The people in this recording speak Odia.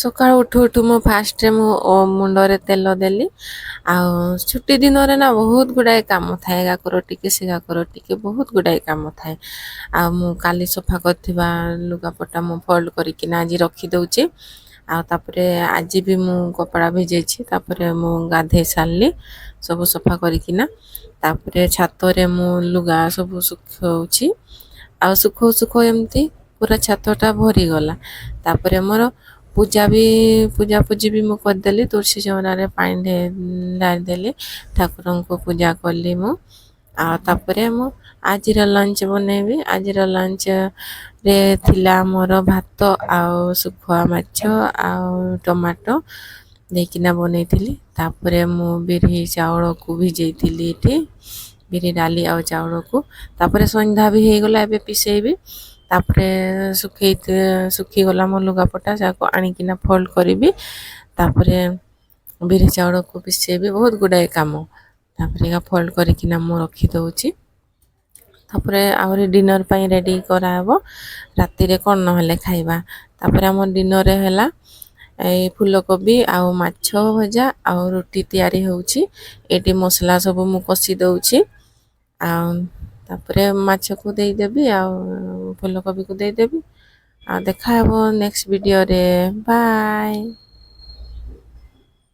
ସକାଳୁ ଉଠୁ ଉଠୁ ମୁଁ ଫାଷ୍ଟରେ ମୁଣ୍ଡରେ ତେଲ ଦେଲି। ଆଉ ଛୁଟି ଦିନରେ ନା ବହୁତ ଗୁଡ଼ାଏ କାମ ଥାଏ, ଏଗା କର ଟିକେ ସେଗା କର ଟିକେ ବହୁତ ଗୁଡ଼ାଏ କାମ ଥାଏ। ଆଉ ମୁଁ କାଲି ସଫା କରିଥିବା ଲୁଗାପଟା ମୁଁ ଫୋଲ୍ଡ କରିକିନା ଆଜି ରଖିଦେଉଛି। ଆଉ ତାପରେ ଆଜି ବି ମୁଁ କପଡ଼ା ଭିଜେଇଛି, ତାପରେ ମୁଁ ଗାଧେଇ ସାରିଲି ସବୁ ସଫା କରିକିନା। ତାପରେ ଛାତରେ ମୁଁ ଲୁଗା ସବୁ ଶୁଖଉଛି। ଆଉ ଶୁଖଉ ଏମିତି ପୁରା ଛାତଟା ଭରିଗଲା। ତାପରେ ମୋର ପୂଜାପୂଜି ବି ମୁଁ କରିଦେଲି, ତୁଳସୀ ଚଉରାରେ ପାଣି ଢାଳିଦେଲି, ଠାକୁରଙ୍କୁ ପୂଜା କଲି ମୁଁ। ଆଉ ତାପରେ ମୁଁ ଆଜିର ଲଞ୍ଚ ବନେଇବି। ଆଜିର ଲଞ୍ଚରେ ଥିଲା ମୋର ଭାତ ଆଉ ଶୁଖୁଆ ମାଛ ଆଉ ଟମାଟୋ ଦେଇକିନା ବନେଇଥିଲି। ତାପରେ ମୁଁ ବିରି ଚାଉଳକୁ ଭିଜେଇଥିଲି ଏଠି, ବିରି ଡାଲି ଆଉ ଚାଉଳକୁ। ତାପରେ ସନ୍ଧ୍ୟା ବି ହେଇଗଲା, ଏବେ ପିସେଇବି। ତାପରେ ଶୁଖିଗଲା ମୋ ଲୁଗାପଟା, ଯାକୁ ଆଣିକିନା ଫୋଲ୍ଡ କରିବି। ତାପରେ ବିରି ଚାଉଳକୁ ପିସେଇବି, ବହୁତ ଗୁଡ଼ାଏ କାମ। ତାପରେ ଫୋଲ୍ଡ କରିକିନା ମୁଁ ରଖିଦେଉଛି। ତାପରେ ଆହୁରି ଡିନର୍ ପାଇଁ ରେଡ଼ି କରାହେବ, ରାତିରେ କ'ଣ ନହେଲେ ଖାଇବା। ତାପରେ ଆମ ଡିନର୍ରେ ହେଲା ଏଇ ଫୁଲକୋବି ଆଉ ମାଛ ଭଜା ଆଉ ରୁଟି ତିଆରି ହେଉଛି। ଏଠି ମସଲା ସବୁ ମୁଁ କଷି ଦେଉଛି। ଆଉ ତାପରେ ମାଛକୁ ଦେଇଦେବି ଆଉ ଫୁଲକୋବିକୁ ଦେଇଦେବି। ଆଉ ଦେଖା ହେବ ନେକ୍ସଟ ଭିଡ଼ିଓରେ। ବାଏ।